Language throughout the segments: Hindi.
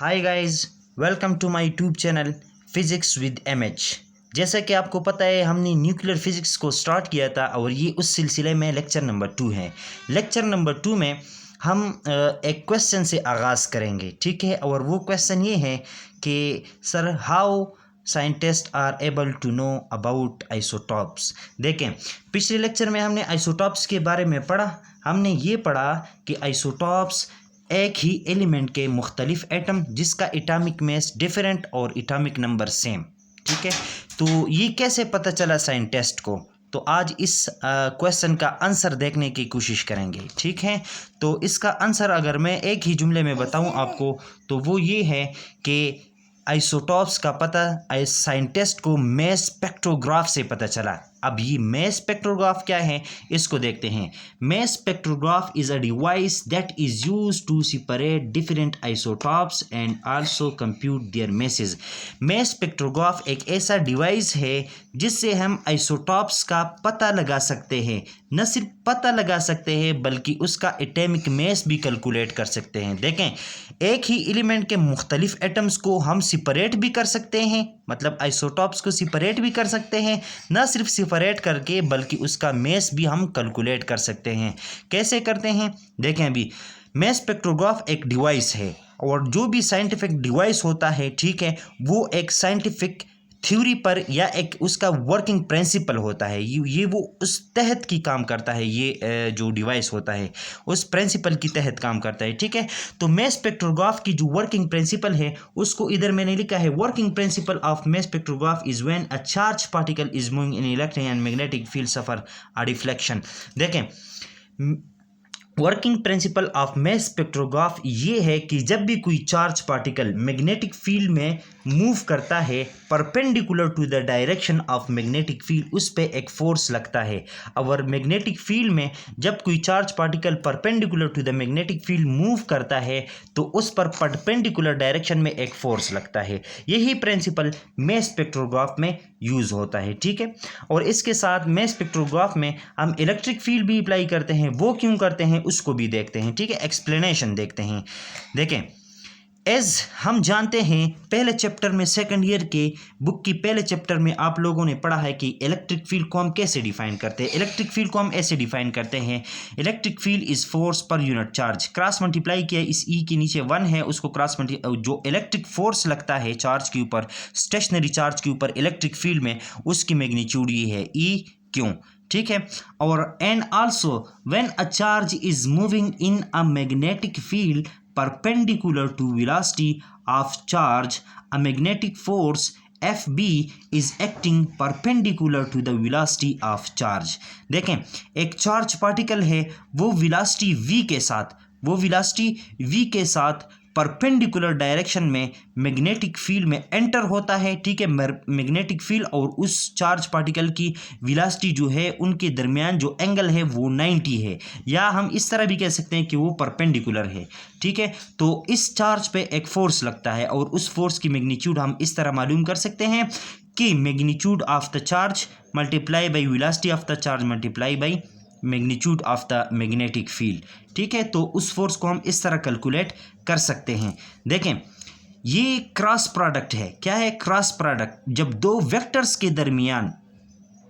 Hi guys, welcome to my YouTube channel physics with MH. जैसा कि आपको पता है, हमने न्यूक्लियर फिज़िक्स को स्टार्ट किया था और ये उस सिलसिले में लेक्चर नंबर 2 है। लेक्चर नंबर 2 में हम एक क्वेश्चन से आगाज़ करेंगे, ठीक है। और वो क्वेश्चन ये है कि sir, how scientist are able to know about isotopes. देखें, पिछले लेक्चर में हमने आइसोटॉप्स के बारे में पढ़ा। हमने ये पढ़ा कि आइसोटॉप्स एक ही एलिमेंट के मुख्तलिफ एटम जिसका एटॉमिक मास डिफरेंट और एटॉमिक नंबर सेम, ठीक है। तो ये कैसे पता चला साइंटिस्ट को, तो आज इस क्वेश्चन का आंसर देखने की कोशिश करेंगे, ठीक है। तो इसका आंसर अगर मैं एक ही जुमले में बताऊं आपको, तो वो ये है कि आइसोटॉप्स का पता साइंटिस्ट को मास स्पेक्ट्रोग्राफ से पता चला। अब ये मास स्पेक्ट्रोग्राफ क्या है, इसको देखते हैं। Mass spectrograph is a device that is used to separate different isotopes and also compute their masses. Mass spectrograph एक ऐसा डिवाइस है जिससे हम आइसोटॉप्स का पता लगा सकते हैं। न सिर्फ पता लगा सकते हैं बल्कि उसका एटॉमिक मास भी कैलकुलेट कर सकते हैं। देखें, एक ही एलिमेंट के मुख्तलिफ एटम्स को हम सेपरेट भी कर सकते हैं, मतलब आइसोटॉप्स को सेपरेट भी कर सकते हैं। न सिर्फ सेपरेट करके बल्कि उसका मास भी हम कैलकुलेट कर सकते हैं। कैसे करते हैं, देखें। अभी मास स्पेक्ट्रोग्राफ एक डिवाइस है और जो भी साइंटिफिक डिवाइस होता है, ठीक है, वो एक साइंटिफिक थ्योरी पर या एक उसका वर्किंग प्रिंसिपल होता है। ये वो उस तहत की काम करता है। ये जो डिवाइस होता है उस प्रिंसिपल की तहत काम करता है, ठीक है। तो मास स्पेक्ट्रोग्राफ की जो वर्किंग प्रिंसिपल है उसको इधर मैंने लिखा है। Working principle of mass spectrograph is when a charge particle is moving in electric and magnetic field suffer a deflection. देखें, working principle of mass spectrograph ये है कि जब भी कोई चार्ज पार्टिकल मैग्नेटिक फील्ड में मूव करता है perpendicular to the direction of magnetic field, उस पे एक फोर्स लगता है। और मैग्नेटिक फील्ड में जब कोई charge particle perpendicular to the magnetic field move करता है तो उस पर परपेंडिकुलर डायरेक्शन में एक फोर्स लगता है। यही प्रिंसिपल मास स्पेक्ट्रोग्राफ में यूज़ होता है, ठीक है। और इसके साथ मास स्पेक्ट्रोग्राफ में हम इलेक्ट्रिक फील्ड भी अप्लाई करते हैं। वो क्यों करते हैं उसको भी देखते हैं, ठीक है। एक्सप्लेनेशन देखते हैं। देखें, एज हम जानते हैं पहले चैप्टर में, सेकंड ईयर के बुक की पहले चैप्टर में आप लोगों ने पढ़ा है कि इलेक्ट्रिक फील्ड को हम कैसे डिफाइन करते हैं। इलेक्ट्रिक फील्ड को हम ऐसे डिफाइन करते हैं, इलेक्ट्रिक फील्ड इज फोर्स पर यूनिट चार्ज। क्रॉस मल्टीप्लाई किया, इस ई के नीचे 1 है, उसको क्रॉस जो इलेक्ट्रिक फोर्स लगता है चार्ज के ऊपर, स्टेशनरी चार्ज के ऊपर इलेक्ट्रिक फील्ड में, उसकी मैग्नीट्यूड ये है ई क्यों, ठीक है। और and also when a charge is moving in a magnetic field perpendicular to velocity of charge, a magnetic force Fb is acting perpendicular to the velocity of charge। देखें, एक चार्ज पार्टिकल है, वो वेलोसिटी v के साथ परपेंडिकुलर डायरेक्शन में मैग्नेटिक फील्ड में एंटर होता है, ठीक है। मैग्नेटिक फील्ड और उस चार्ज पार्टिकल की वेलोसिटी जो है उनके दरमियान जो एंगल है वो 90 है, या हम इस तरह भी कह सकते हैं कि वो परपेंडिकुलर है, ठीक है। तो इस चार्ज पे एक फोर्स लगता है और उस फोर्स की मैग्नीट्यूड हम इस तरह मालूम कर सकते हैं कि magnitude of the charge multiply by velocity of the charge multiply by magnitude of the magnetic field, ठीक है। तो उस फोर्स को हम इस तरह कैलकुलेट कर सकते हैं। देखें, ये क्रॉस प्रोडक्ट है। क्या है क्रॉस प्रोडक्ट? जब दो वेक्टर्स के दरमियान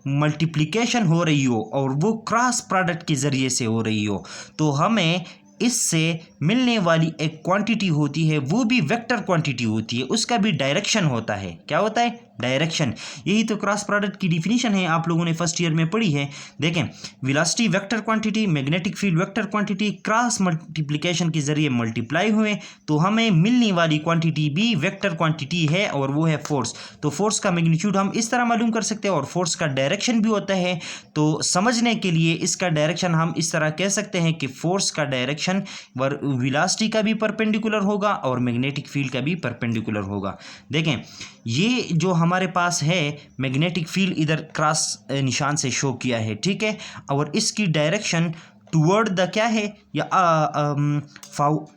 मल्टीप्लिकेशन हो रही हो और वो क्रॉस प्रोडक्ट के ज़रिए से हो रही हो, तो हमें इससे मिलने वाली एक क्वांटिटी होती है, वो भी वेक्टर क्वांटिटी होती है, उसका भी डायरेक्शन होता है। क्या होता है? डायरेक्शन। यही तो क्रॉस प्रोडक्ट की डिफिनीशन है, आप लोगों ने फर्स्ट ईयर में पढ़ी है। देखें, velocity vector quantity, magnetic field vector quantity, cross multiplication के जरिए मल्टीप्लाई हुए तो हमें मिलने वाली क्वांटिटी भी वेक्टर क्वांटिटी है और वो है फोर्स। तो फोर्स का मैग्नीट्यूड हम इस तरह मालूम कर सकते हैं और फोर्स का डायरेक्शन भी होता है। तो समझने के लिए इसका डायरेक्शन हम इस तरह कह सकते हैं कि फोर्स का डायरेक्शन वेलोसिटी का भी परपेंडिकुलर होगा और मैग्नेटिक फील्ड का भी परपेंडिकुलर होगा। देखें, ये जो हमारे पास है मैग्नेटिक फील्ड इधर क्रॉस निशान से शो किया है, ठीक है। और इसकी डायरेक्शन टुवर्ड द क्या है, या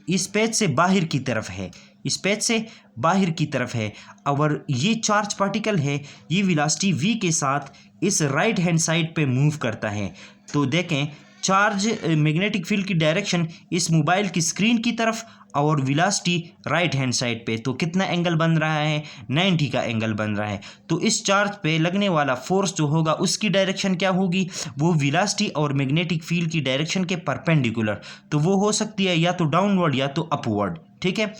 इस पेज से बाहर की तरफ है, इस पेज से बाहर की तरफ है। और ये चार्ज पार्टिकल है, ये वेलोसिटी v के साथ इस राइट हैंड साइड पे मूव करता है। तो देखें, चार्ज मैग्नेटिक फील्ड की डायरेक्शन इस मोबाइल की स्क्रीन की तरफ और वेलोसिटी राइट हैंड साइड पे, तो कितना एंगल बन रहा है, 90 का एंगल बन रहा है। तो इस चार्ज पे लगने वाला फोर्स जो होगा उसकी डायरेक्शन क्या होगी, वो वेलोसिटी और मैग्नेटिक फील्ड की डायरेक्शन के परपेंडिकुलर, तो वो हो सकती है या तो डाउनवर्ड या तो अपवर्ड, ठीक है।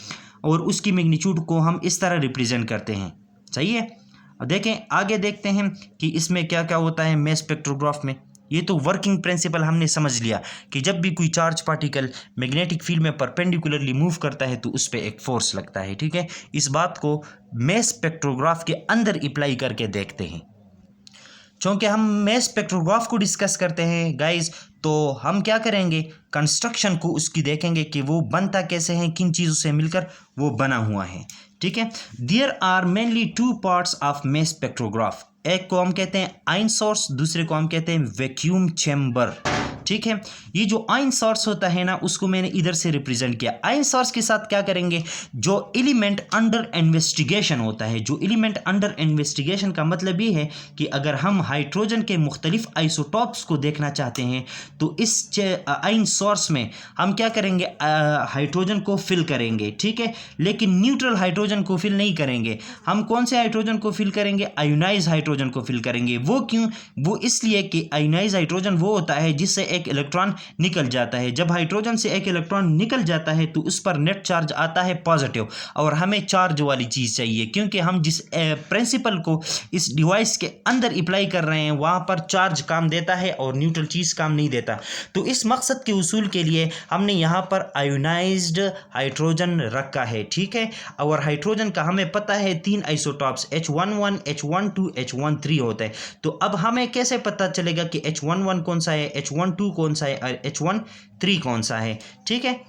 और उसकी मैग्नीट्यूड को हम इस तरह रिप्रेजेंट करते हैं, सही है। अब देखें आगे देखते हैं कि इसमें क्या क्या होता है मास स्पेक्ट्रोग्राफ में। ये तो वर्किंग प्रिंसिपल हमने समझ लिया कि जब भी कोई चार्ज पार्टिकल मैग्नेटिक फील्ड में परपेंडिकुलरली मूव करता है तो उस पर एक फोर्स लगता है, ठीक है। इस बात को मास स्पेक्ट्रोग्राफ के अंदर अप्लाई करके देखते हैं। चूँकि हम मास स्पेक्ट्रोग्राफ को डिस्कस करते हैं गाइस, तो हम क्या करेंगे, कंस्ट्रक्शन को उसकी देखेंगे कि वो बनता कैसे है, किन चीज़ों से मिलकर वो बना हुआ है, ठीक है। There are mainly two parts of mass spectrograph, एक को हम कहते हैं आयन सोर्स, दूसरे को हम कहते हैं वैक्यूम चैम्बर, ठीक है। ये जो आयन सोर्स होता है ना, उसको मैंने इधर से रिप्रेजेंट किया। आयन सोर्स के साथ क्या करेंगे, जो एलिमेंट अंडर इन्वेस्टिगेशन होता है, जो एलिमेंट अंडर इन्वेस्टिगेशन का मतलब ये है कि अगर हम हाइड्रोजन के मुख्तलिफ आइसोटॉप्स को देखना चाहते हैं तो इस आयन सोर्स में हम क्या करेंगे, हाइड्रोजन को फिल करेंगे, ठीक है। लेकिन न्यूट्रल हाइड्रोजन को फिल नहीं करेंगे। हम कौन से हाइड्रोजन को फिल करेंगे, आयोनाइज हाइड्रोजन को फिल करेंगे। वो क्यों, वो इसलिए कि आयोनाइज हाइड्रोजन वो होता है जिससे एक इलेक्ट्रॉन निकल जाता है। जब हाइड्रोजन से एक इलेक्ट्रॉन निकल जाता है तो उस पर नेट चार्ज आता है पॉजिटिव, और हमें चार्ज वाली चीज़ चाहिए क्योंकि हम जिस प्रिंसिपल को इस डिवाइस के अंदर अप्लाई कर रहे हैं वहाँ पर चार्ज काम देता है और न्यूट्रल चीज़ काम नहीं देता। तो इस मकसद के उसूल के लिए हमने यहाँ पर आयोनाइज्ड हाइड्रोजन रखा है, ठीक है। और हाइड्रोजन का हमें पता है 3 आइसोटॉप्स H11, H12, H13 होते हैं। तो अब हमें कैसे पता चलेगा कि H11 कौन सा है, H12 कौन सा है और H13 कौन सा है, ठीक है।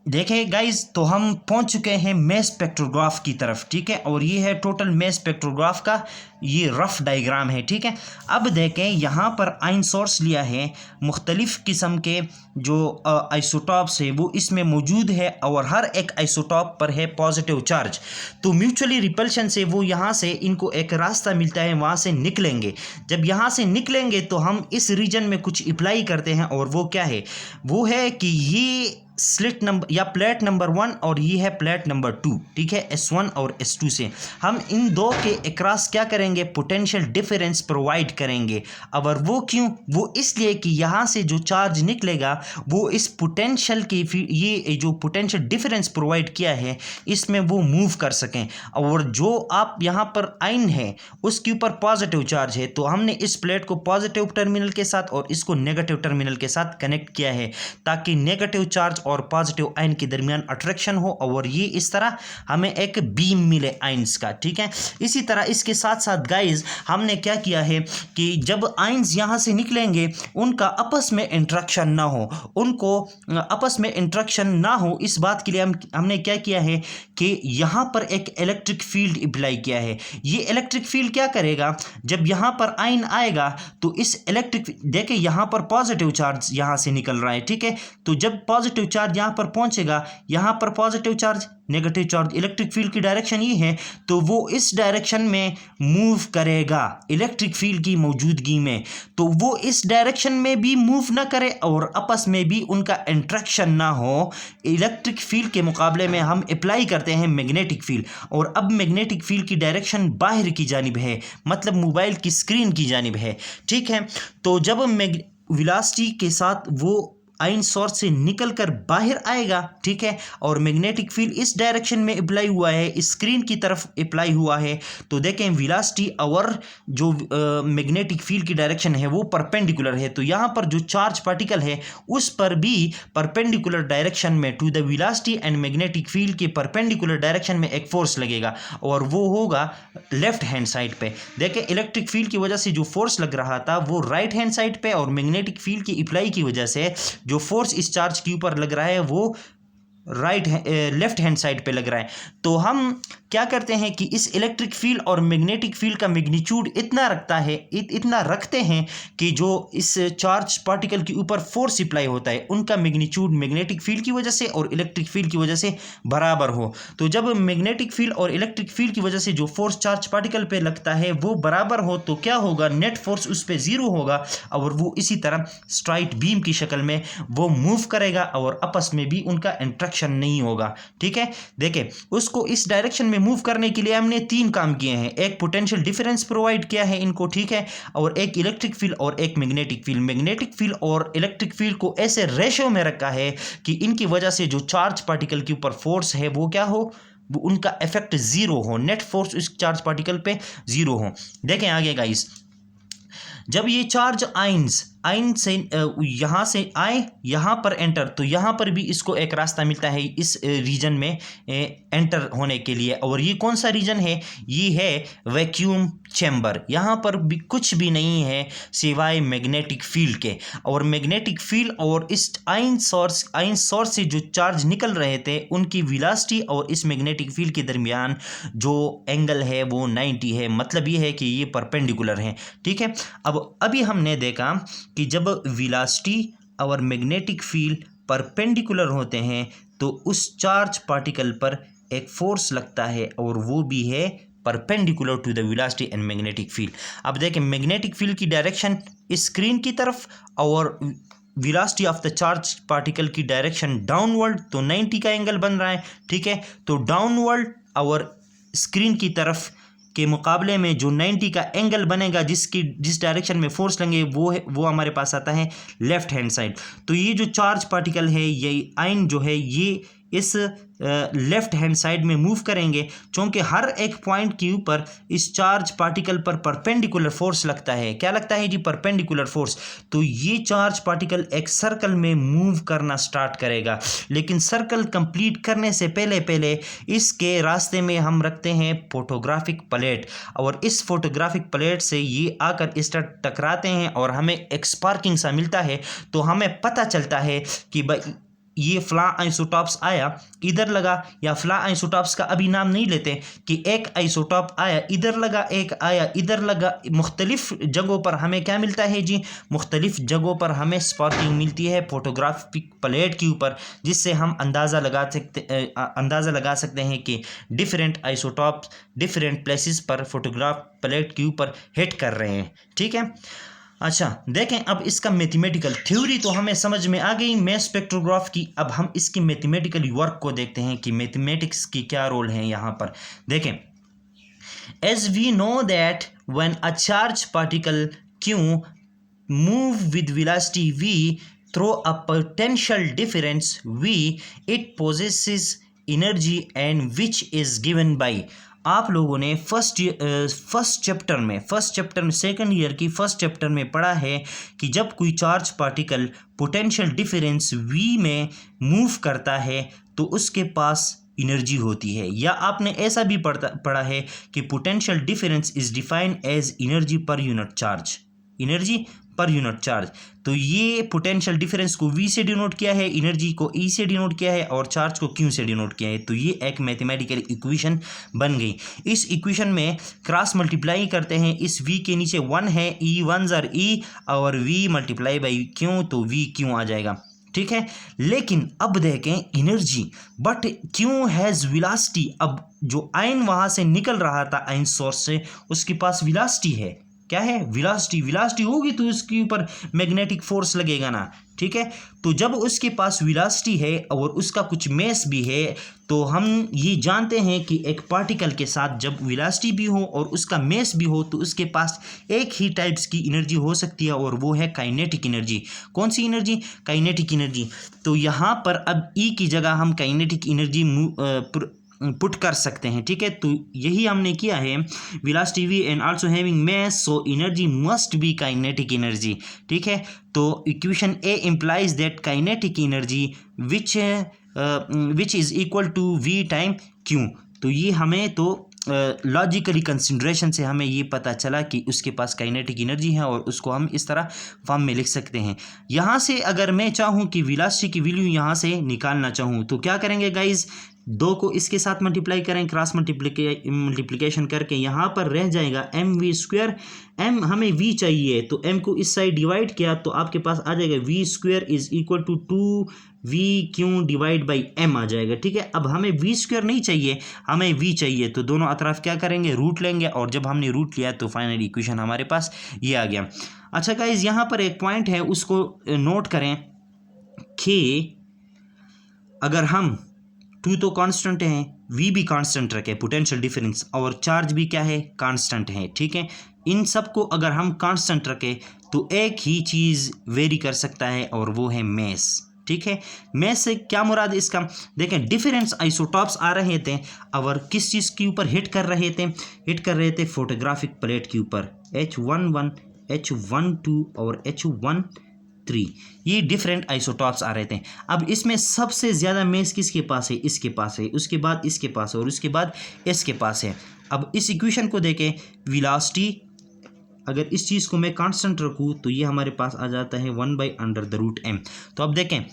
देखें गाइज, तो हम पहुंच चुके हैं मास स्पेक्ट्रोग्राफ की तरफ, ठीक है। और ये है टोटल मास स्पेक्ट्रोग्राफ का ये रफ डायग्राम है, ठीक है। अब देखें यहाँ पर आयन सोर्स लिया है, मुख्तलिफ किस्म के जो आइसोटॉप्स है वो इसमें मौजूद है और हर एक आइसोटॉप पर है पॉजिटिव चार्ज। तो म्यूचुअली रिपल्शन से वो यहाँ से इनको एक रास्ता मिलता है, वहाँ से निकलेंगे। जब यहाँ से निकलेंगे तो हम इस रीजन में कुछ अप्लाई करते हैं, और वो क्या है, वो है कि ये स्लिट नंबर या प्लेट नंबर 1 और ये है प्लेट नंबर 2, ठीक है। S1 और S2 से हम इन दो के अक्रॉस क्या करेंगे, पोटेंशियल डिफरेंस प्रोवाइड करेंगे। और वो क्यों, वो इसलिए कि यहाँ से जो चार्ज निकलेगा वो इस पोटेंशियल की ये जो पोटेंशियल डिफरेंस प्रोवाइड किया है इसमें वो मूव कर सकें। और जो आप यहाँ पर आयन है उसके ऊपर पॉजिटिव चार्ज है, तो हमने इस प्लेट को पॉजिटिव टर्मिनल के साथ और इसको नेगेटिव टर्मिनल के साथ कनेक्ट किया है ताकि नेगेटिव चार्ज और पॉजिटिव आयन के दरमियान अट्रैक्शन हो और ये इस तरह हमें एक बीम मिले आयंस का, ठीक है। इसी तरह इसके साथ साथ गाइज हमने क्या किया है कि जब आयंस यहाँ से निकलेंगे उनका आपस में इंट्रैक्शन ना हो, उनको आपस में इंट्रैक्शन ना हो, इस बात के लिए हमने क्या किया है कि यहाँ पर एक इलेक्ट्रिक फील्ड अप्लाई किया है। ये इलेक्ट्रिक फील्ड क्या करेगा, जब यहाँ पर आयन आएगा तो इस इलेक्ट्रिक, देखिए यहाँ पर पॉजिटिव चार्ज यहाँ से निकल रहा है, ठीक है। तो जब पॉजिटिव चार्ज यहाँ पर पहुँचेगा, यहाँ पर positive charge negative charge, electric field की डायरेक्शन ये है तो वो इस डायरेक्शन में मूव करेगा इलेक्ट्रिक फील्ड की मौजूदगी में। तो वो इस डायरेक्शन में भी मूव ना करे और आपस में भी उनका इंट्रैक्शन ना हो। इलेक्ट्रिक फील्ड के मुकाबले में हम अप्लाई करते हैं मैग्नेटिक फील्ड, और अब मैग्नेटिक फील्ड की डायरेक्शन बाहर की जानिब है, मतलब मोबाइल की स्क्रीन की जानिब है, ठीक है। तो जब वेलोसिटी के साथ वो आयन सोर्स से निकलकर बाहर आएगा, ठीक है, और मैग्नेटिक फील्ड इस डायरेक्शन में अप्लाई हुआ है, स्क्रीन की तरफ अप्लाई हुआ है, तो देखें वेलोसिटी और जो मैग्नेटिक फील्ड की डायरेक्शन है वो परपेंडिकुलर है। तो यहाँ पर जो चार्ज पार्टिकल है उस पर भी परपेंडिकुलर डायरेक्शन में to the velocity and magnetic field के परपेंडिकुलर डायरेक्शन में एक फोर्स लगेगा, और वो होगा लेफ्ट हैंड साइड पे। देखें इलेक्ट्रिक फील्ड की वजह से जो फोर्स लग रहा था वो राइट हैंड साइड पे, और मैग्नेटिक फील्ड की अप्लाई की वजह से जो फोर्स इस चार्ज के ऊपर लग रहा है वो लेफ्ट हैंड साइड पे लग रहा है। तो हम क्या करते हैं कि इस इलेक्ट्रिक फील्ड और मैग्नेटिक फील्ड का मैग्नीट्यूड इतना रखते हैं कि जो इस चार्ज पार्टिकल के ऊपर फोर्स अप्लाई होता है उनका मैग्नीट्यूड मैग्नेटिक फील्ड की वजह से और इलेक्ट्रिक फील्ड की वजह से बराबर हो। तो जब मैग्नेटिक फील्ड और इलेक्ट्रिक फील्ड की वजह से जो फोर्स चार्ज पार्टिकल पे लगता है वो बराबर हो तो क्या होगा, नेट फोर्स उस पर जीरो होगा और वो इसी तरह स्ट्राइट बीम की शक्ल में वो मूव करेगा और आपस में भी उनका इंटरेक्शन नहीं होगा। ठीक है, देखें उसको इस डायरेक्शन में मूव करने के लिए हमने 3 काम किए हैं। एक पोटेंशियल डिफरेंस प्रोवाइड किया है इनको, ठीक है, और एक इलेक्ट्रिक फील्ड और एक मैग्नेटिक फील्ड। मैग्नेटिक फील्ड और इलेक्ट्रिक फील्ड को ऐसे रेशियो में रखा है कि इनकी वजह से जो चार्ज पार्टिकल के ऊपर फोर्स है वो क्या हो, वो उनका इफेक्ट जीरो हो, नेट फोर्स इस चार्ज पार्टिकल पे जीरो हो। देखें आगे गाइस, जब ये चार्ज आइन से यहाँ से आए यहाँ पर एंटर, तो यहाँ पर भी इसको एक रास्ता मिलता है इस रीजन में एंटर होने के लिए। और ये कौन सा रीजन है, ये है वैक्यूम चैम्बर। यहाँ पर भी कुछ भी नहीं है सिवाय मैग्नेटिक फील्ड के, और मैग्नेटिक फील्ड और इस आइन सोर्स से जो चार्ज निकल रहे थे उनकी वेलोसिटी और इस मैग्नेटिक फील्ड के दरमियान जो एंगल है वो 90 है। मतलब ये है कि ये परपेंडिकुलर है। ठीक है, अब अभी हमने देखा कि जब वेलोसिटी और मैग्नेटिक फील्ड परपेंडिकुलर होते हैं तो उस चार्ज पार्टिकल पर एक फोर्स लगता है और वो भी है perpendicular to the velocity and magnetic field. अब देखें मैग्नेटिक फील्ड की डायरेक्शन इस स्क्रीन की तरफ और velocity of the charge particle की डायरेक्शन डाउनवर्ड, तो 90 का एंगल बन रहा है। ठीक है, तो डाउनवर्ड और स्क्रीन की तरफ के मुकाबले में जो 90 का एंगल बनेगा जिस डायरेक्शन में फोर्स लेंगे वो हमारे पास आता है लेफ्ट हैंड साइड। तो ये जो चार्ज पार्टिकल है, ये आयन जो है, ये इस लेफ्ट हैंड साइड में मूव करेंगे क्योंकि हर एक पॉइंट के ऊपर इस चार्ज पार्टिकल पर परपेंडिकुलर फोर्स लगता है। क्या लगता है जी, परपेंडिकुलर फोर्स। तो ये चार्ज पार्टिकल एक सर्कल में मूव करना स्टार्ट करेगा, लेकिन सर्कल कंप्लीट करने से पहले इसके रास्ते में हम रखते हैं फोटोग्राफिक प्लेट, और इस फोटोग्राफिक प्लेट से ये आकर इस तरह टकराते हैं और हमें एक स्पार्किंग सा मिलता है। तो हमें पता चलता है कि भाई ये फ्ला आइसोटॉप्स आया इधर लगा, या फ्ला आइसोटॉप्स का अभी नाम नहीं लेते कि एक आइसोटॉप आया इधर लगा, एक आया इधर लगा। मुख्तलिफ जगहों पर हमें क्या मिलता है जी, मुख्तलिफ जगहों पर हमें स्पॉटिंग मिलती है फोटोग्राफिक प्लेट के ऊपर, जिससे हम अंदाज़ा लगा सकते हैं कि डिफरेंट आइसोटॉप्स डिफरेंट प्लेसेस पर फोटोग्राफ प्लेट के ऊपर हिट कर रहे हैं। ठीक है, अच्छा देखें अब इसका मैथमेटिकल थ्योरी तो हमें समझ में आ गई मैस स्पेक्ट्रोग्राफ की। अब हम इसकी मैथमेटिकल वर्क को देखते हैं कि मैथमेटिक्स की क्या रोल है यहाँ पर। देखें, as we know that when a charge particle Q move with velocity v through a potential difference v, it possesses energy and which is given by। आप लोगों ने फर्स्ट चैप्टर सेकंड ईयर की फर्स्ट चैप्टर में पढ़ा है कि जब कोई charge particle potential difference v में मूव करता है तो उसके पास एनर्जी होती है, या आपने ऐसा भी पढ़ा है कि potential difference is defined as energy per unit charge, energy per unit charge. तो ये पोटेंशियल डिफरेंस को V से डिनोट किया है, एनर्जी को E से डिनोट किया है और चार्ज को Q से डिनोट किया है। तो ये एक मैथमेटिकल इक्वेशन बन गई। इस इक्वेशन में क्रॉस मल्टीप्लाई करते हैं, इस V के नीचे 1 है, E 1 ज़र E और V मल्टीप्लाई बाई Q, तो V Q आ जाएगा। ठीक है, लेकिन अब देखें energy, but Q has velocity. अब जो आयन वहाँ से निकल रहा था आयन सोर्स से, उसके पास वेलोसिटी है। क्या है, वेलोसिटी होगी तो उसके ऊपर मैग्नेटिक फोर्स लगेगा ना। ठीक है, तो जब उसके पास वेलोसिटी है और उसका कुछ मेस भी है, तो हम ये जानते हैं कि एक पार्टिकल के साथ जब वेलोसिटी भी हो और उसका मेस भी हो तो उसके पास एक ही टाइप्स की एनर्जी हो सकती है, और वो है काइनेटिक एनर्जी। कौन सी एनर्जी, काइनेटिक एनर्जी। तो यहाँ पर अब E की जगह हम काइनेटिक एनर्जी पुट कर सकते हैं। ठीक है, तो यही हमने किया है, velocity v and also having mass, so energy must be kinetic energy. ठीक है, तो equation A implies that kinetic energy which is equal to V time Q। तो ये हमें तो लॉजिकली कंसिडरेशन से हमें ये पता चला कि उसके पास काइनेटिक एनर्जी है और उसको हम इस तरह फॉर्म में लिख सकते हैं। यहाँ से अगर मैं चाहूँ कि वेलोसिटी की वैल्यू यहाँ से निकालना चाहूँ तो क्या करेंगे गाइज, 2 को इसके साथ मल्टीप्लाई करें, क्रॉस मल्टीप्लिकेशन करके यहाँ पर रह जाएगा mv²। m हमें v चाहिए तो m को इस साइड डिवाइड किया तो आपके पास आ जाएगा v² is equal to 2v क्यों डिवाइड बाई m आ जाएगा। ठीक है, अब हमें v² नहीं चाहिए, हमें v चाहिए, तो दोनों अतराफ क्या करेंगे, रूट लेंगे, और जब हमने रूट लिया तो फाइनल इक्वेशन हमारे पास ये आ गया। अच्छा गाइज, यहाँ पर एक पॉइंट है उसको नोट करें कि अगर हम 2 तो कांस्टेंट है, v भी कांस्टेंट रखे, पोटेंशियल डिफरेंस, और चार्ज भी क्या है, कांस्टेंट है। ठीक है, इन सब को अगर हम कांस्टेंट रखें तो एक ही चीज़ वेरी कर सकता है और वो है मैस। ठीक है, मैस से क्या मुराद इसका, देखें डिफरेंस आइसोटॉप्स आ रहे थे और किस चीज़ के ऊपर हिट कर रहे थे, फोटोग्राफिक प्लेट के ऊपर, H11, H12 और H13, ये डिफरेंट आइसोटॉप्स आ रहे थे। अब इसमें सबसे ज़्यादा मैस किसके पास है, इसके पास है, उसके बाद इसके पास है और उसके बाद इसके पास है। अब इस इक्वेशन को देखें, वेलोसिटी अगर इस चीज़ को मैं कांस्टेंट रखूँ तो ये हमारे पास आ जाता है 1/√m। तो अब देखें,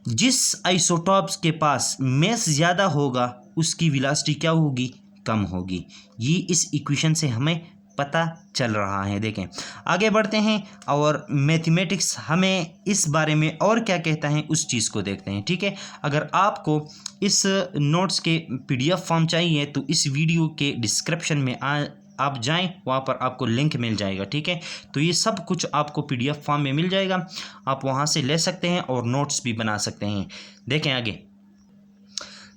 जिस आइसोटॉप्स के पास मैस ज़्यादा होगा उसकी वेलोसिटी क्या होगी, कम होगी। ये इस इक्वेशन से हमें पता चल रहा है। देखें आगे बढ़ते हैं और मैथमेटिक्स हमें इस बारे में और क्या कहता है उस चीज़ को देखते हैं। ठीक है, अगर आपको इस नोट्स के PDF फॉर्म चाहिए तो इस वीडियो के डिस्क्रिप्शन में आप जाएं, वहाँ पर आपको लिंक मिल जाएगा। ठीक है, तो ये सब कुछ आपको PDF फॉर्म में मिल जाएगा, आप वहाँ से ले सकते हैं और नोट्स भी बना सकते हैं। देखें आगे,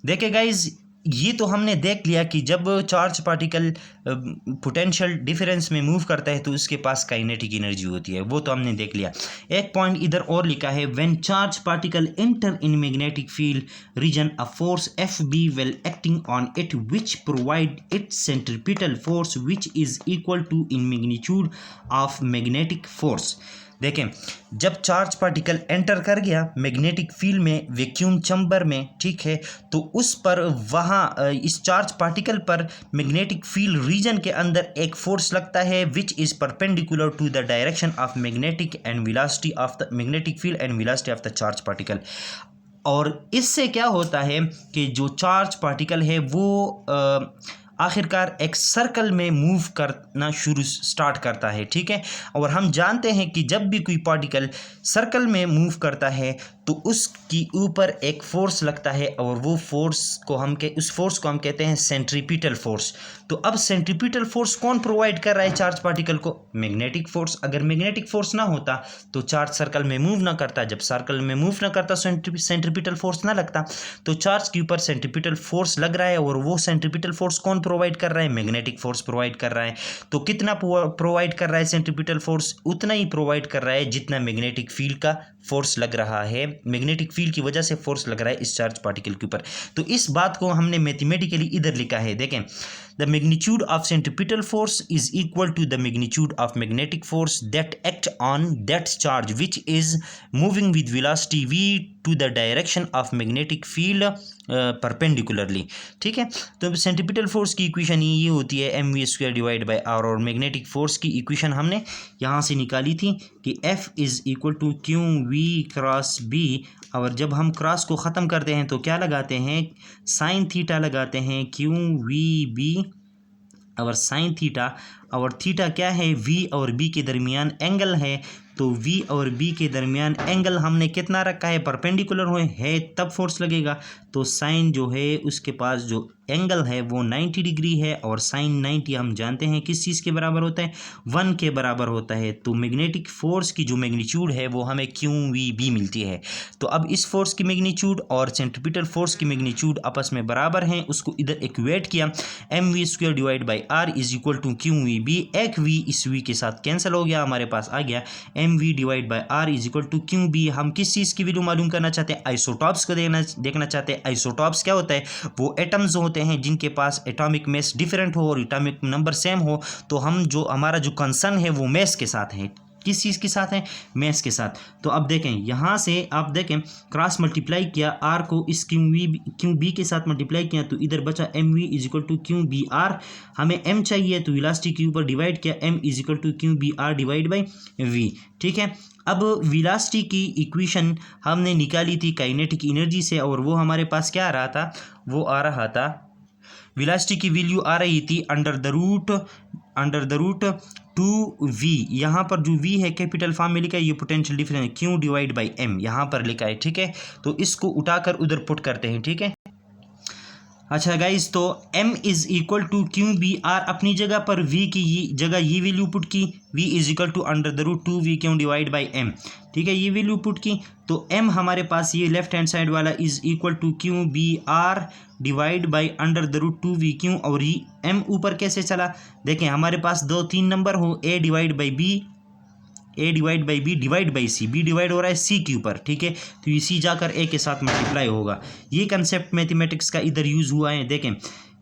देखें गाइज, ये तो हमने देख लिया कि जब चार्ज पार्टिकल पोटेंशियल डिफरेंस में मूव करता है तो उसके पास काइनेटिक एनर्जी होती है, वो तो हमने देख लिया। एक पॉइंट इधर और लिखा है, when charge particle enter in magnetic field region a force FB will acting on it which provide it centripetal force which is equal to in magnitude of magnetic force. देखें, जब चार्ज पार्टिकल एंटर कर गया मैग्नेटिक फील्ड में, वैक्यूम चैम्बर में, ठीक है, तो उस पर वहाँ इस चार्ज पार्टिकल पर मैग्नेटिक फील्ड रीजन के अंदर एक फोर्स लगता है which is perpendicular to the direction of magnetic and velocity of the magnetic field and velocity of the charge particle. और इससे क्या होता है कि जो चार्ज पार्टिकल है वो आखिरकार एक सर्कल में मूव करना स्टार्ट करता है। ठीक है, और हम जानते हैं कि जब भी कोई पार्टिकल सर्कल में मूव करता है तो उसकी ऊपर एक फोर्स लगता है और वो फोर्स को उस फोर्स को हम कहते हैं सेंट्रीपिटल फोर्स। तो अब सेंट्रीपिटल फोर्स कौन प्रोवाइड कर रहा है चार्ज पार्टिकल को, मैग्नेटिक फोर्स। अगर मैग्नेटिक फोर्स ना होता तो चार्ज सर्कल में मूव ना करता, जब सर्कल में मूव ना करता सेंट्रीपिटल फोर्स ना लगता, तो चार्ज के ऊपर सेंट्रीपिटल फोर्स लग रहा है और वो सेंट्रीपिटल फोर्स कौन प्रोवाइड कर रहा है, मैग्नेटिक फोर्स प्रोवाइड कर रहा है। तो कितना प्रोवाइड कर रहा है सेंट्रीपिटल फोर्स, उतना ही प्रोवाइड कर रहा है जितना मैग्नेटिक फील्ड का फोर्स लग रहा है, मैग्नेटिक फील्ड की वजह से फोर्स लग रहा है इस चार्ज पार्टिकल के ऊपर। तो इस बात को हमने मैथमेटिकली इधर लिखा है, देखें, the magnitude of centripetal force is equal to the magnitude of magnetic force that act on that charge which is moving with velocity v to the direction of magnetic field perpendicularly. ठीक है, तो सेंट्रीपिटल फोर्स की इक्वेशन ये होती है mv² डिवाइड बाई r, और मैग्नेटिक फोर्स की इक्वेशन हमने यहाँ से निकाली थी कि F is equal to QV cross B, और जब हम क्रॉस को ख़त्म करते हैं तो क्या लगाते हैं, साइन थीटा लगाते हैं, QVB और साइन थीटा, और थीटा क्या है, V और B के दरमियान एंगल है, तो V और B के दरमियान एंगल हमने कितना रखा है, परपेंडिकुलर है तब फोर्स लगेगा। तो साइन जो है उसके पास जो एंगल है वो 90 डिग्री है, और साइन 90 हम जानते हैं किस चीज़ के बराबर होता है, 1 के बराबर होता है। तो मैग्नेटिक फोर्स की जो मैग्नीट्यूड है वो हमें QVB मिलती है। तो अब इस फोर्स की मैग्नीट्यूड और सेंट्रीपिटल फोर्स की मैग्नीट्यूड आपस में बराबर हैं, उसको इधर इक्वेट किया, mv² divide by r is equal to QVB। एक v इस v के साथ कैंसिल हो गया, हमारे पास आ गया mv divide by r is equal to QB। हम किस चीज़ की वैल्यू मालूम करना चाहते हैं, आइसोटॉप्स को देखना चाहते हैं। आइसोटॉप्स क्या होता है, वो एटम्स होते हैं जिनके पास एटॉमिक मास डिफरेंट हो और एटॉमिक नंबर सेम हो। तो हम जो हमारा जो कंसर्न है वो मास के साथ है। किस चीज़ के साथ है, मेस के साथ। तो अब देखें यहाँ से आप देखें क्रॉस मल्टीप्लाई किया, आर को इस क्यू बी के साथ मल्टीप्लाई किया तो इधर बचा M V is equal to Q B R. हमें एम चाहिए तो वेलोसिटी के ऊपर डिवाइड किया, M is equal to Q B R divide by V. ठीक है, अब वेलोसिटी की इक्वेशन हमने निकाली थी काइनेटिक एनर्जी से, और वो हमारे पास क्या आ रहा था, वो आ रहा था वेलोसिटी की वैल्यू आ रही थी अंडर द रूट 2v। यहाँ पर जो v है कैपिटल फॉर्म में लिखा है, ये potential difference q divide by m यहाँ पर लिखा है। ठीक है, तो इसको उठाकर उधर पुट करते हैं। ठीक है, अच्छा गाइज, तो m is equal to Q B R, अपनी जगह पर v की जगह ये वैल्यू पुट की, v is equal to under the root 2v Q divide by m। ठीक है, ये वैल्यू पुट की तो m हमारे पास ये लेफ्ट हैंड साइड वाला is equal to Q B R divide by under the root 2v Q, और ये m ऊपर कैसे चला, देखें हमारे पास 2-3 नंबर हो, a divide by b, a divide by b divide by c, b divide हो रहा है c के ऊपर। ठीक है, तो ये c जाकर a के साथ मल्टीप्लाई होगा। ये कंसेप्ट मैथमेटिक्स का इधर यूज़ हुआ है। देखें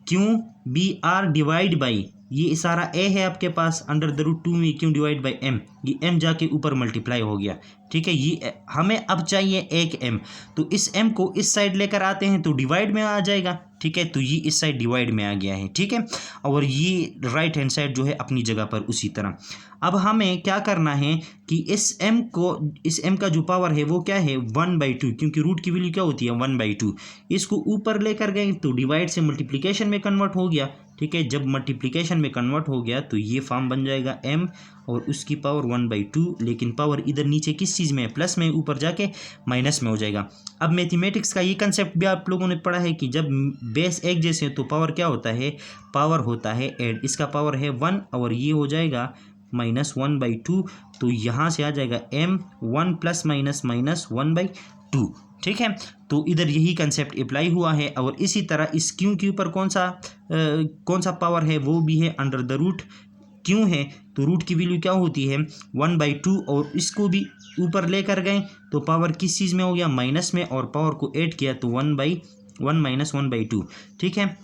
q B R divide by, ये सारा a है आपके पास under the root 2v Q divide by m, ये m जाके ऊपर मल्टीप्लाई हो गया। ठीक है, ये हमें अब चाहिए एक m, तो इस m को इस साइड लेकर आते हैं तो डिवाइड में आ जाएगा। ठीक है, तो ये इस साइड डिवाइड में आ गया है। ठीक है, और ये राइट हैंड साइड जो है अपनी जगह पर उसी तरह। अब हमें क्या करना है कि इस m का जो पावर है वो क्या है 1/2, क्योंकि रूट की वैल्यू क्या होती है 1/2। इसको ऊपर लेकर गए तो डिवाइड से मल्टीप्लिकेशन में कन्वर्ट हो गया। ठीक है, जब मल्टीप्लिकेशन में कन्वर्ट हो गया तो ये फॉर्म बन जाएगा m और उसकी पावर 1/2, लेकिन पावर इधर नीचे किस चीज़ में है, प्लस में, ऊपर जाके माइनस में हो जाएगा। अब मैथमेटिक्स का ये कंसेप्ट भी आप लोगों ने पढ़ा है कि जब बेस एक जैसे हैं तो पावर क्या होता है, पावर होता है ऐड। इसका पावर है 1 और ये हो जाएगा -1/2, तो यहाँ से आ जाएगा m 1 प्लस माइनस -1/2। ठीक है, तो इधर यही कंसेप्ट अप्लाई हुआ है। और इसी तरह इस क्यू के ऊपर कौन सा पावर है, वो भी है अंडर द रूट क्यों है, तो रूट की वैल्यू क्या होती है 1/2, और इसको भी ऊपर लेकर गए तो पावर किस चीज़ में हो गया, माइनस में, और पावर को ऐड किया तो 1/1 माइनस 1/2। ठीक है,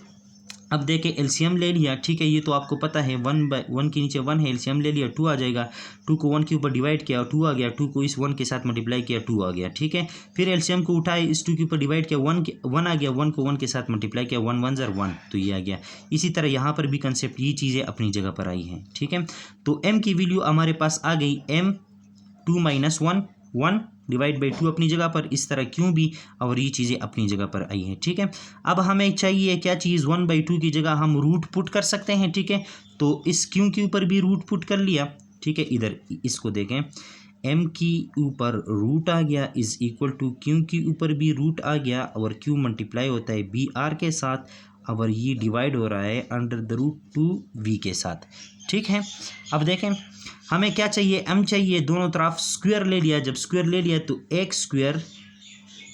अब देखें एलसीएम ले लिया। ठीक है, ये तो आपको पता है 1 के नीचे 1 है, एलसीएम ले लिया 2 आ जाएगा, 2 को 1 के ऊपर डिवाइड किया 2 आ गया, 2 को इस 1 के साथ मल्टीप्लाई किया 2 आ गया। ठीक है, फिर एलसीएम को उठाए, इस 2 के ऊपर डिवाइड किया 1 आ गया, 1 को 1 के साथ मल्टीप्लाई किया 1 1 1, तो ये आ गया। इसी तरह यहाँ पर भी कंसेप्ट ये चीज़ें अपनी जगह पर आई हैं। ठीक है, तो m की वैल्यू हमारे पास आ गई m 2 माइनस 1 डिवाइड बाई 2 अपनी जगह पर, इस तरह क्यों भी, और ये चीज़ें अपनी जगह पर आई हैं। ठीक है, अब हमें चाहिए क्या चीज़, 1/2 की जगह हम रूट पुट कर सकते हैं। ठीक है, तो इस क्यों के ऊपर भी रूट पुट कर लिया। ठीक है, इधर इसको देखें, m की ऊपर रूट आ गया इज इक्वल टू क्यों के ऊपर भी रूट आ गया, और क्यों मल्टीप्लाई होता है बी आर के साथ, और ये डिवाइड हो रहा है अंडर द रूट 2v के साथ। ठीक है, अब देखें हमें क्या चाहिए, m चाहिए, दोनों तरफ स्क्वायर ले लिया, जब स्क्वायर ले लिया तो एक स्क्वायर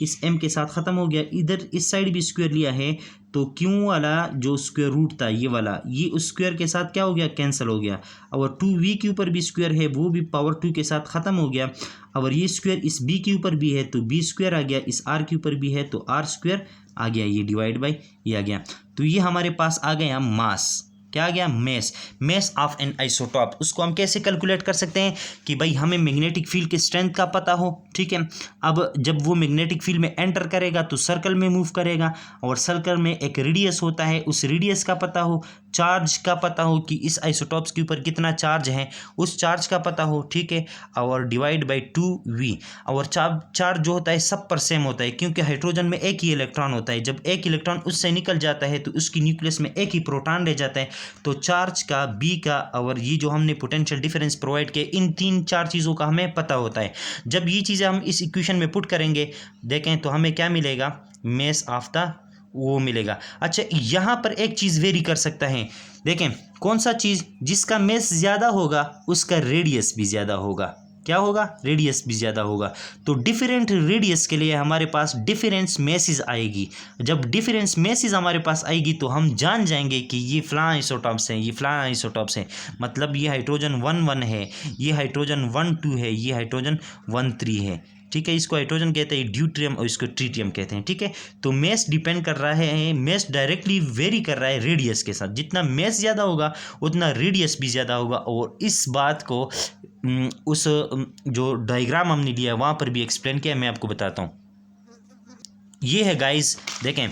इस m के साथ ख़त्म हो गया, इधर इस साइड भी स्क्वायर लिया है तो क्यों वाला जो स्क्वायर रूट था ये वाला, ये उस स्क्वायर के साथ क्या हो गया, कैंसिल हो गया, और 2v के ऊपर भी स्क्वायर है, वो भी पावर 2 के साथ ख़त्म हो गया, और ये स्क्वायर इस b के ऊपर भी है तो b स्क्वायर आ गया, इस r के ऊपर भी है तो r स्क्वायर आ गया, ये डिवाइड बाई ये आ गया। तो ये हमारे पास आ गया मास, क्या आ गया, मेस ऑफ एन आइसोटॉप। उसको हम कैसे कैलकुलेट कर सकते हैं कि भाई हमें मैग्नेटिक फील्ड के स्ट्रेंथ का पता हो। ठीक है, अब जब वो मैग्नेटिक फील्ड में एंटर करेगा तो सर्कल में मूव करेगा, और सर्कल में एक रेडियस होता है, उस रेडियस का पता हो, चार्ज का पता हो कि इस आइसोटॉप्स के ऊपर कितना चार्ज है, उस चार्ज का पता हो। ठीक है, और डिवाइड बाई 2v, और चार्ज जो होता है सब पर सेम होता है, क्योंकि हाइड्रोजन में एक ही इलेक्ट्रॉन होता है, जब एक इलेक्ट्रॉन उससे निकल जाता है तो उसकी न्यूक्लियस में एक ही प्रोटॉन रह जाता है, तो चार्ज का, बी का, और ये जो हमने पोटेंशियल डिफरेंस प्रोवाइड किए, इन 3-4 चीज़ों का हमें पता होता है। जब ये चीज़ें हम इस इक्वेशन में पुट करेंगे देखें तो हमें क्या मिलेगा, मेस ऑफ द वो मिलेगा। अच्छा, यहाँ पर एक चीज़ वेरी कर सकता है, देखें कौन सा चीज़, जिसका मेस ज़्यादा होगा उसका रेडियस भी ज़्यादा होगा, क्या होगा, रेडियस भी ज़्यादा होगा। तो डिफरेंट रेडियस के लिए हमारे पास डिफरेंस मेसेज आएगी, जब डिफरेंस मेसेज हमारे पास आएगी तो हम जान जाएंगे कि ये फ्लां आइसोटॉप्स हैं, ये फ्लां आइसोटॉप्स हैं, मतलब ये हाइड्रोजन 1 है, ये हाइड्रोजन 1 है, ये हाइड्रोजन 1 है। ठीक है, इसको हाइड्रोजन कहते हैं ड्यूट्रियम, और इसको ट्रीटियम कहते हैं। ठीक है, तो मेस डिपेंड कर रहा है, मेस डायरेक्टली वेरी कर रहा है रेडियस के साथ, जितना मेस ज़्यादा होगा उतना रेडियस भी ज़्यादा होगा, और इस बात को उस जो डायग्राम हमने लिया वहाँ पर भी एक्सप्लेन किया, मैं आपको बताता हूँ। ये है गाइस, देखें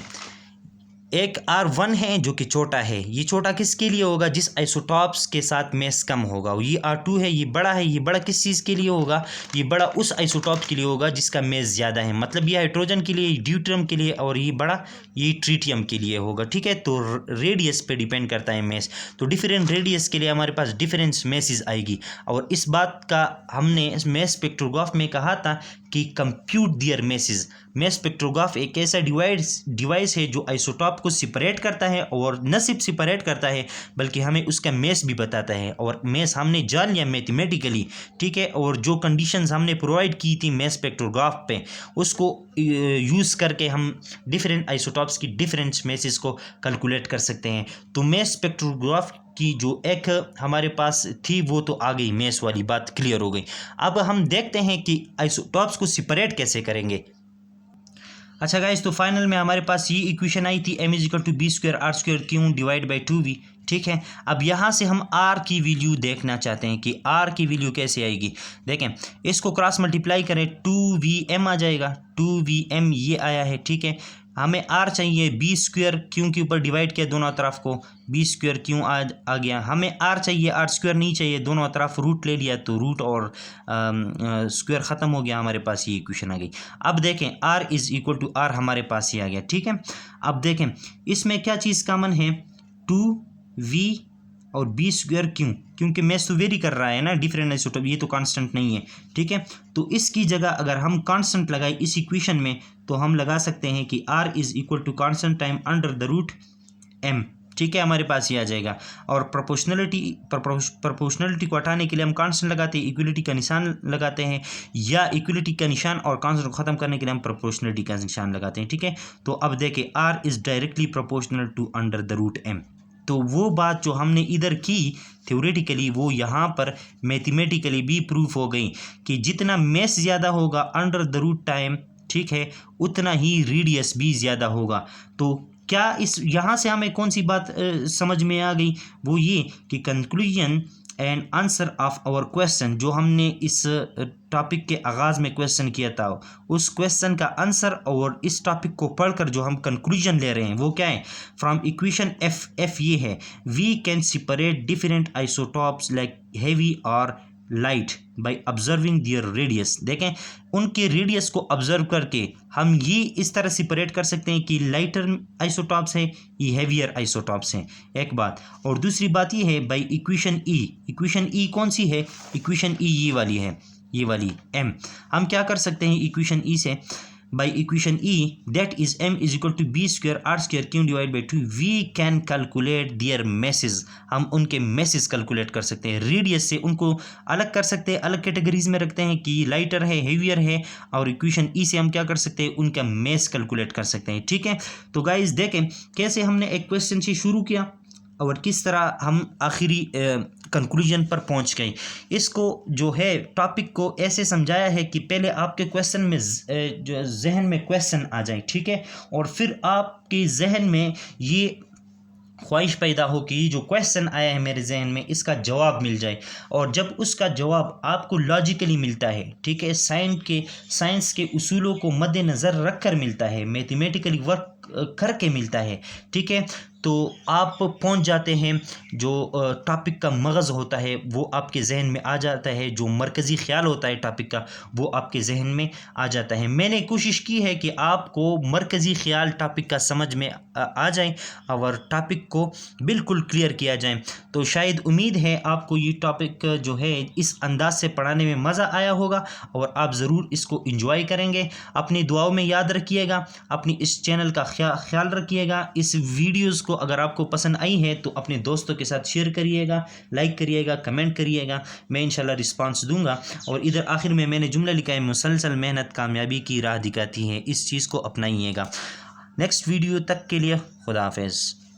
एक R1 है जो कि छोटा है, ये छोटा किसके लिए होगा? जिस आइसोटॉप्स के साथ मेस कम होगा। ये R2 है, ये बड़ा है, ये बड़ा किस चीज़ के लिए होगा? ये बड़ा उस आइसोटॉप के लिए होगा जिसका मेस ज़्यादा है, मतलब ये हाइड्रोजन के लिए, ड्यूटेरियम के लिए, और ये बड़ा ये ट्रिटियम के लिए होगा, ठीक है। तो रेडियस पे डिपेंड करता है मेस, तो डिफरेंट रेडियस के लिए हमारे पास डिफरेंट मेसेस आएगी। और इस बात का हमने मेस स्पेक्ट्रोग्राफ में कहा था कि कंप्यूट दियर मेसेस। मेस स्पेक्ट्रोग्राफ एक ऐसा डिवाइस है जो आइसोटॉप को सेपरेट करता है, और न सिर्फ सेपरेट करता है बल्कि हमें उसका मेस भी बताता है। और मेस हमने जान लिया मैथमेटिकली, ठीक है। और जो कंडीशंस हमने प्रोवाइड की थी मेस स्पेक्ट्रोग्राफ पे, उसको यूज़ करके हम डिफरेंट आइसोटॉप्स की डिफरेंट मेसेस को कैलकुलेट कर सकते हैं। तो मेस स्पेक्ट्रोग्राफ की जो एक हमारे पास थी वो तो आ गई, मेस वाली बात क्लियर हो गई। अब हम देखते हैं कि आइसोटॉप्स को सेपरेट कैसे करेंगे। अच्छा गाइस, तो फाइनल में हमारे पास ये इक्वेशन आई थी m = b² r² डिवाइड बाई 2v, ठीक है। अब यहाँ से हम r की वैल्यू देखना चाहते हैं कि r की वैल्यू कैसे आएगी। देखें, इसको क्रॉस मल्टीप्लाई करें 2vm आ जाएगा, 2vm ये आया है, ठीक है। हमें r चाहिए b² क्यों के ऊपर डिवाइड किया दोनों तरफ को, b² क्यों आ गया। हमें r चाहिए, r² नहीं चाहिए, दोनों तरफ रूट ले लिया तो रूट और स्क्वायर ख़त्म हो गया, हमारे पास ये इक्वेशन आ गई। अब देखें r = r हमारे पास ही आ गया, ठीक है। अब देखें इसमें क्या चीज़ कॉमन है, 2v और b² क्योंकि मेस तो वेरी कर रहा है ना, डिफरेंट आइसोटॉप, ये तो कांस्टेंट नहीं है, ठीक है। तो इसकी जगह अगर हम कांस्टेंट लगाए इस इक्वेशन में तो हम लगा सकते हैं कि r = constant time under the root m, ठीक है, हमारे पास ये आ जाएगा। और प्रोपोर्शनलिटी को हटाने के लिए हम कांस्टेंट लगाते हैं, इक्वलिटी का निशान लगाते हैं, या इक्वलिटी का निशान और कांस्टेंट को ख़त्म करने के लिए हम प्रोपोर्शनलिटी का निशान लगाते हैं, ठीक है। तो अब देखें r is directly proportional to under the root m। तो वो बात जो हमने इधर की थ्योरेटिकली वो यहाँ पर मैथमेटिकली भी प्रूफ हो गई कि जितना मेस ज़्यादा होगा अंडर द रूट टाइम, ठीक है, उतना ही रेडियस भी ज़्यादा होगा। तो क्या इस यहाँ से हमें कौन सी बात समझ में आ गई, वो ये कि conclusion and answer of our question, जो हमने इस टॉपिक के आगाज़ में क्वेश्चन किया था, उस क्वेश्चन का आंसर और इस टॉपिक को पढ़कर जो हम कंक्लूजन ले रहे हैं वो क्या है, फ्रॉम इक्वेशन एफ ये है, we can separate different isotopes like heavy और light by observing their radius. देखें उनके रेडियस को ऑब्जर्व करके हम ये इस तरह सेपरेट कर सकते हैं कि लाइटर आइसोटॉप्स हैं, ये हेवियर आइसोटॉप्स हैं, एक बात। और दूसरी बात ये है बाय इक्वेशन ई कौन सी है, इक्वेशन ई ये वाली है, ये वाली m। हम क्या कर सकते हैं इक्वेशन ई से, by equation E that is m = b² r² डिवाइड बाई 2 we can calculate their masses. हम उनके मेसेज कैलकुलेट कर सकते हैं, रेडियस से उनको अलग कर सकते हैं, अलग कैटेगरीज में रखते हैं कि लाइटर है, हेवियर है, और इक्वेशन ई से हम क्या कर सकते हैं, उनका मेस कैलकुलेट कर सकते हैं, ठीक है। तो गाइज देखें कैसे हमने एक क्वेश्चन से शुरू किया और किस तरह हम आखिरी कंक्लूजन पर पहुंच गए। इसको जो है टॉपिक को ऐसे समझाया है कि पहले आपके क्वेश्चन में जो जहन में क्वेश्चन आ जाए, ठीक है, और फिर आपके जहन में ये ख्वाहिश पैदा हो कि जो क्वेश्चन आया है मेरे जहन में इसका जवाब मिल जाए। और जब उसका जवाब आपको लॉजिकली मिलता है, ठीक है, साइंस के उसूलों को मद्देनज़र रख कर मिलता है, मैथमेटिकली वर्क करके मिलता है, ठीक है, तो आप पहुंच जाते हैं जो टॉपिक का मगज़ होता है वो आपके जहन में आ जाता है, जो मरकज़ी ख्याल होता है टॉपिक का वो आपके जहन में आ जाता है। मैंने कोशिश की है कि आपको मरकज़ी ख्याल टॉपिक का समझ में आ जाए और टॉपिक को बिल्कुल क्लियर किया जाए। तो शायद उम्मीद है आपको ये टॉपिक जो है इस अंदाज से पढ़ाने में मज़ा आया होगा और आप ज़रूर इसको एंजॉय करेंगे। अपनी दुआओं में याद रखिएगा, अपनी इस चैनल का ख्याल रखिएगा। इस वीडियोज़ को अगर आपको पसंद आई है तो अपने दोस्तों के साथ शेयर करिएगा, लाइक करिएगा, कमेंट करिएगा, मैं इंशाल्लाह रिस्पांस दूंगा। और इधर आखिर में मैंने जुमला लिखा है, मुसलसल मेहनत कामयाबी की राह दिखाती है, इस चीज़ को अपनाइएगा। नेक्स्ट वीडियो तक के लिए खुदा हाफिज़।